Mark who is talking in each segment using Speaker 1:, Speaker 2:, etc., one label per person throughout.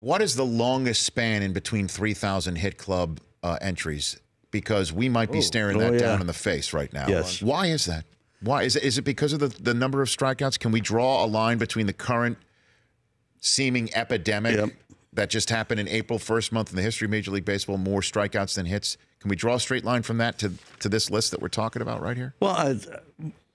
Speaker 1: What is the longest span in between 3,000 hit club entries? Because we might be staring that down in the face right now.
Speaker 2: Yes.
Speaker 1: Why is that? Why is it because of the number of strikeouts? Can we draw a line between the current seeming epidemic that just happened in April, first month in the history of Major League Baseball, more strikeouts than hits? Can we draw a straight line from that to this list that we're talking about right here?
Speaker 2: Well,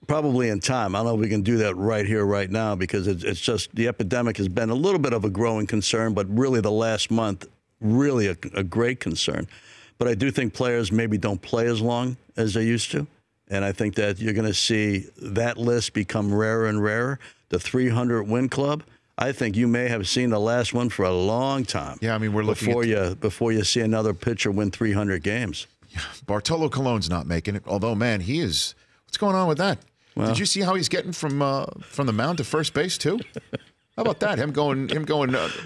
Speaker 2: probably in time. I don't know if we can do that right here, right now, because it's just the epidemic has been a little bit of a growing concern, but really the last month, really a great concern. But I do think players maybe don't play as long as they used to. And I think that you're going to see that list become rarer and rarer. The 300-win club, I think you may have seen the last one for a long time.
Speaker 1: Yeah, I mean, we're looking
Speaker 2: before you see another pitcher win 300 games.
Speaker 1: Yeah, Bartolo Colon's not making it, although, man, he is. What's going on with that? Well, did you see how he's getting from the mound to first base, too? How about that? Him going scoreless,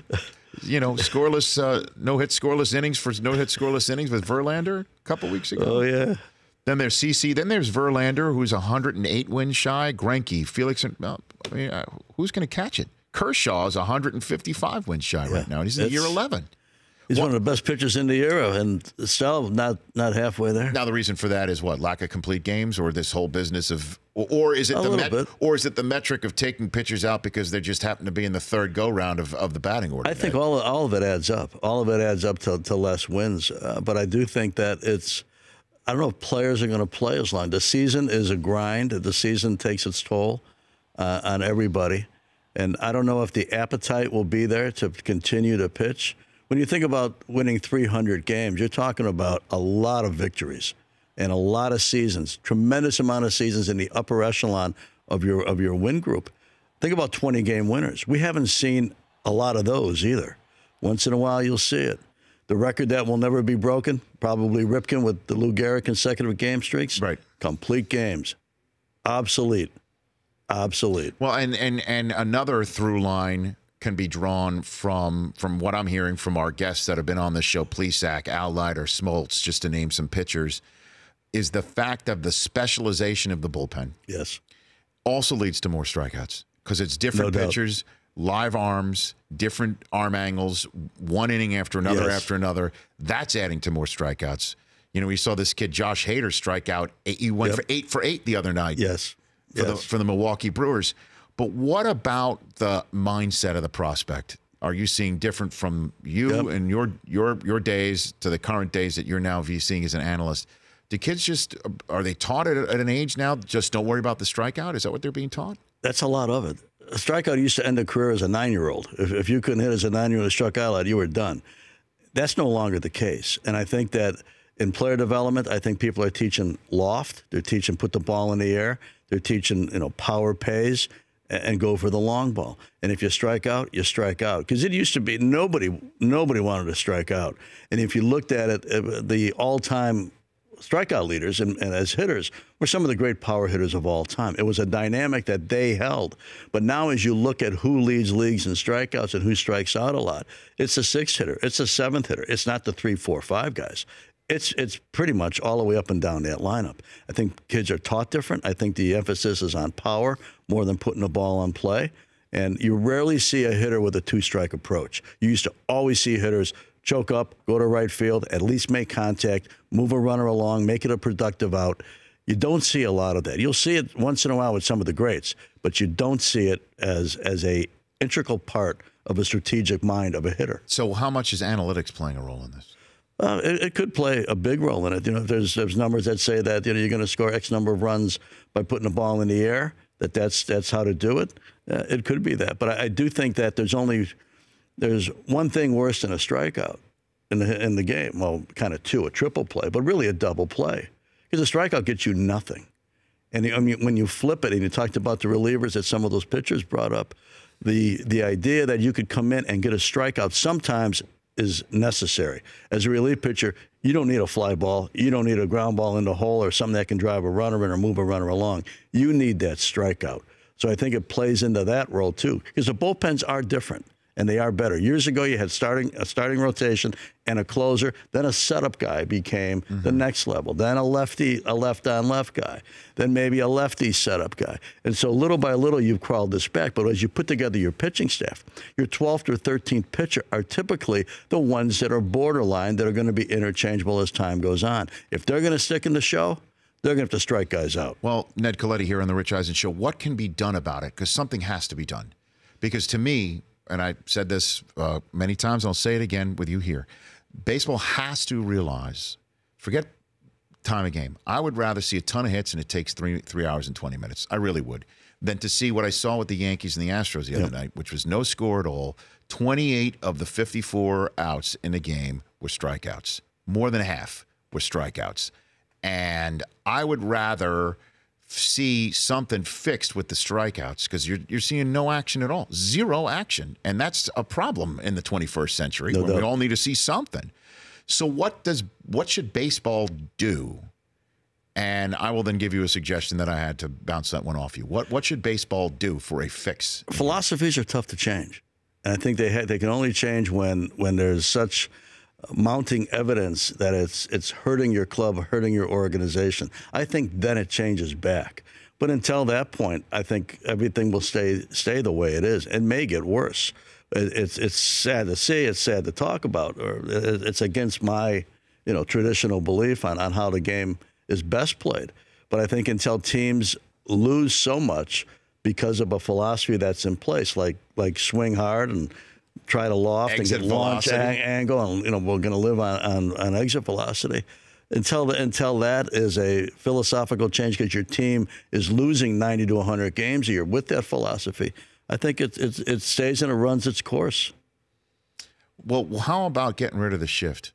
Speaker 1: no-hit scoreless innings with Verlander a couple weeks ago.
Speaker 2: Oh, yeah.
Speaker 1: Then there's CC. Then there's Verlander, who's 108 wins shy. Greinke, Felix. Who's going to catch it? Kershaw's 155 wins shy right now, and he's in year 11.
Speaker 2: He's one of the best pitchers in the era, and still not halfway there.
Speaker 1: Now the reason for that is what? Lack of complete games, or this whole business of, or is it the metric of taking pitchers out because they just happen to be in the third go round of the batting order?
Speaker 2: I think all of it adds up. All of it adds up to less wins. But I do think that I don't know if players are going to play as long. The season is a grind. The season takes its toll on everybody. And I don't know if the appetite will be there to continue to pitch. When you think about winning 300 games, you're talking about a lot of victories and a lot of seasons, tremendous amount of seasons in the upper echelon of your win group. Think about 20-game winners. We haven't seen a lot of those either. Once in a while, you'll see it. The record that will never be broken, probably Ripken with the Lou Gehrig consecutive game streaks.
Speaker 1: Right.
Speaker 2: Complete games. Obsolete.
Speaker 1: Well, and another through line can be drawn from what I'm hearing from our guests that have been on this show, Plesac, Al Leiter, Smoltz, just to name some pitchers, is the fact of the specialization of the bullpen.
Speaker 2: Yes.
Speaker 1: Also leads to more strikeouts because it's different pitchers, live arms, different arm angles, one inning after another after another. That's adding to more strikeouts. You know, we saw this kid, Josh Hader, strike out. He went for 8 the other night.
Speaker 2: Yes.
Speaker 1: For the Milwaukee Brewers. But what about the mindset of the prospect? Are you seeing different from you and your days to the current days that you're now seeing as an analyst? Do kids are they taught at an age now, just don't worry about the strikeout? Is that what they're being taught?
Speaker 2: That's a lot of it. A strikeout used to end a career as a 9-year-old. If you couldn't hit as a 9-year-old and struck out, you were done. That's no longer the case. And I think that in player development, I think people are teaching loft. They're teaching put the ball in the air. They're teaching, power pays and go for the long ball. And if you strike out, you strike out. Because it used to be nobody wanted to strike out. And if you looked at it, the all-time strikeout leaders and as hitters were some of the great power hitters of all time. It was a dynamic that they held. But now as you look at who leads leagues in strikeouts and who strikes out a lot, it's a 6th hitter. It's a 7th hitter. It's not the 3, 4, 5 guys. It's pretty much all the way up and down that lineup. I think kids are taught different. I think the emphasis is on power more than putting the ball on play. And you rarely see a hitter with a 2-strike approach. You used to always see hitters choke up, go to right field, at least make contact, move a runner along, make it a productive out. You don't see a lot of that. You'll see it once in a while with some of the greats, but you don't see it as a integral part of a strategic mind of a hitter.
Speaker 1: So how much is analytics playing a role in this?
Speaker 2: It could play a big role in it. There's numbers that say that you're going to score X number of runs by putting the ball in the air. That's how to do it. It could be that, but I do think that there's one thing worse than a strikeout in the game. Well, kind of two, a triple play, but really a double play, because a strikeout gets you nothing. And I mean, when you flip it, and you talked about the relievers that some of those pitchers brought up, the idea that you could come in and get a strikeout sometimes is necessary. As a relief pitcher, you don't need a fly ball. You don't need a ground ball in the hole or something that can drive a runner in or move a runner along. You need that strikeout. So I think it plays into that role, too, because the bullpens are different. and they are better. Years ago, you had a starting rotation and a closer. Then a setup guy became the next level. Then a left-on-left guy. Then maybe a lefty setup guy. And so little by little, you've crawled this back. But as you put together your pitching staff, your 12th or 13th pitcher are typically the ones that are borderline that are going to be interchangeable as time goes on. If they're going to stick in the show, they're going to have to strike guys out.
Speaker 1: Well, Ned Colletti here on the Rich Eisen Show. What can be done about it? Because something has to be done. Because to me, and I said this many times, and I'll say it again with you here, baseball has to realize, forget time of game. I would rather see a ton of hits and it takes 3 hours and 20 minutes. I really would. Than to see what I saw with the Yankees and the Astros the other night, which was no score at all. 28 of the 54 outs in the game were strikeouts. More than half were strikeouts. And I would rather see something fixed with the strikeouts because you're seeing no action at all, zero action, and that's a problem in the 21st century. We all need to see something. So what should baseball do? And I will then give you a suggestion that I had to bounce that one off you. What should baseball do for a fix?
Speaker 2: Philosophies are tough to change, and I think they can only change when there's such mounting evidence that it's hurting your club, hurting your organization. I think then it changes back. But until that point, I think everything will stay the way it is and may get worse. It's sad to see, it's sad to talk about, or it's against my traditional belief on how the game is best played. But I think until teams lose so much because of a philosophy that's in place, like swing hard and try to loft
Speaker 1: exit
Speaker 2: and get launch angle, and we're going to live on exit velocity. Until that is a philosophical change because your team is losing 90 to 100 games a year with that philosophy, I think it stays and it runs its course.
Speaker 1: Well, how about getting rid of the shift?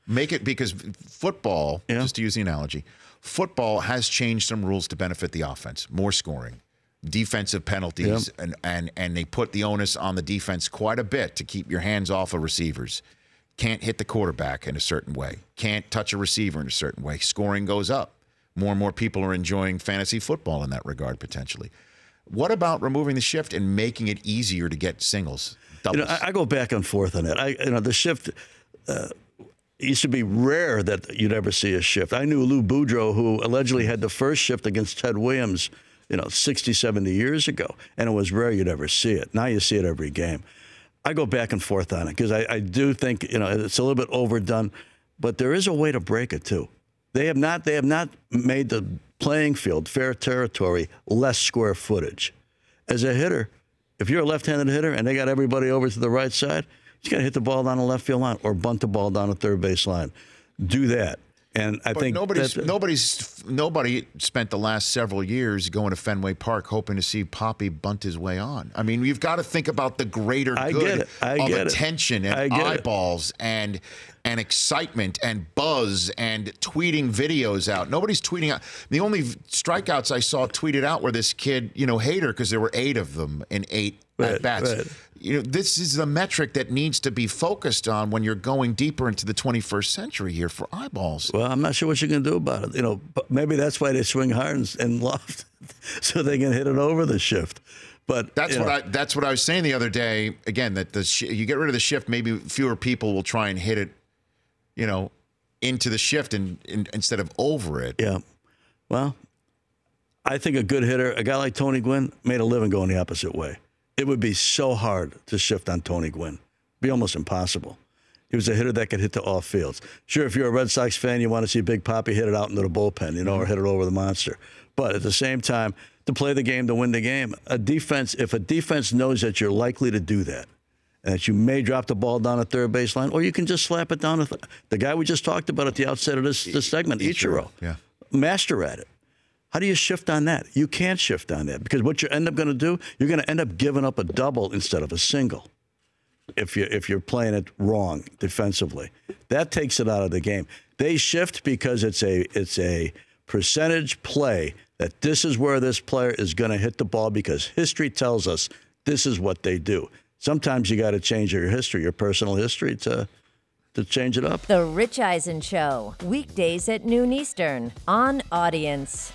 Speaker 1: Make it, because football, just to use the analogy, football has changed some rules to benefit the offense, more scoring, defensive penalties, and they put the onus on the defense quite a bit to keep your hands off of receivers. Can't hit the quarterback in a certain way. Can't touch a receiver in a certain way. Scoring goes up. More and more people are enjoying fantasy football in that regard, potentially. What about removing the shift and making it easier to get singles, doubles?
Speaker 2: I go back and forth on it. The shift it used to be rare that you'd ever see a shift. I knew Lou Boudreau, who allegedly had the first shift against Ted Williams 60, 70 years ago, and it was rare you'd ever see it. Now you see it every game. I go back and forth on it because I do think it's a little bit overdone, but there is a way to break it too. They have not made the playing field, fair territory, less square footage. As a hitter, if you're a left-handed hitter and they got everybody over to the right side, you got to hit the ball down the left field line or bunt the ball down the third base line. Do that. And I think nobody spent the last several years going to Fenway Park hoping to see Poppy bunt his way on. I mean, you've got to think about the greater good of attention and eyeballs and excitement and buzz and tweeting videos out. Nobody's tweeting out. The only strikeouts I saw tweeted out were this kid, Hader, because there were 8 of them in 8 at-bats. Right. This is the metric that needs to be focused on when you're going deeper into the 21st century here for eyeballs. Well, I'm not sure what you can do about it. Maybe that's why they swing hard and loft, so they can hit it over the shift. But
Speaker 1: that's what I was saying the other day. Again, that you get rid of the shift, maybe fewer people will try and hit it, into the shift instead of over it.
Speaker 2: Yeah. Well, I think a good hitter, a guy like Tony Gwynn, made a living going the opposite way. It would be so hard to shift on Tony Gwynn. It'd be almost impossible. He was a hitter that could hit to all fields. Sure, if you're a Red Sox fan, you want to see Big Papi hit it out into the bullpen, or hit it over the monster. But at the same time, to play the game, to win the game, if a defense knows that you're likely to do that, and that you may drop the ball down the third baseline, or you can just slap it down. The guy we just talked about at the outset of this segment, Ichiro, master at it. How do you shift on that? You can't shift on that because what you end up going to do, you're going to end up giving up a double instead of a single if you're playing it wrong defensively. That takes it out of the game. They shift because it's a percentage play that this is where this player is going to hit the ball because history tells us this is what they do. Sometimes you got to change your history, your personal history, to change it up.
Speaker 3: The Rich Eisen Show, weekdays at noon Eastern on Audience.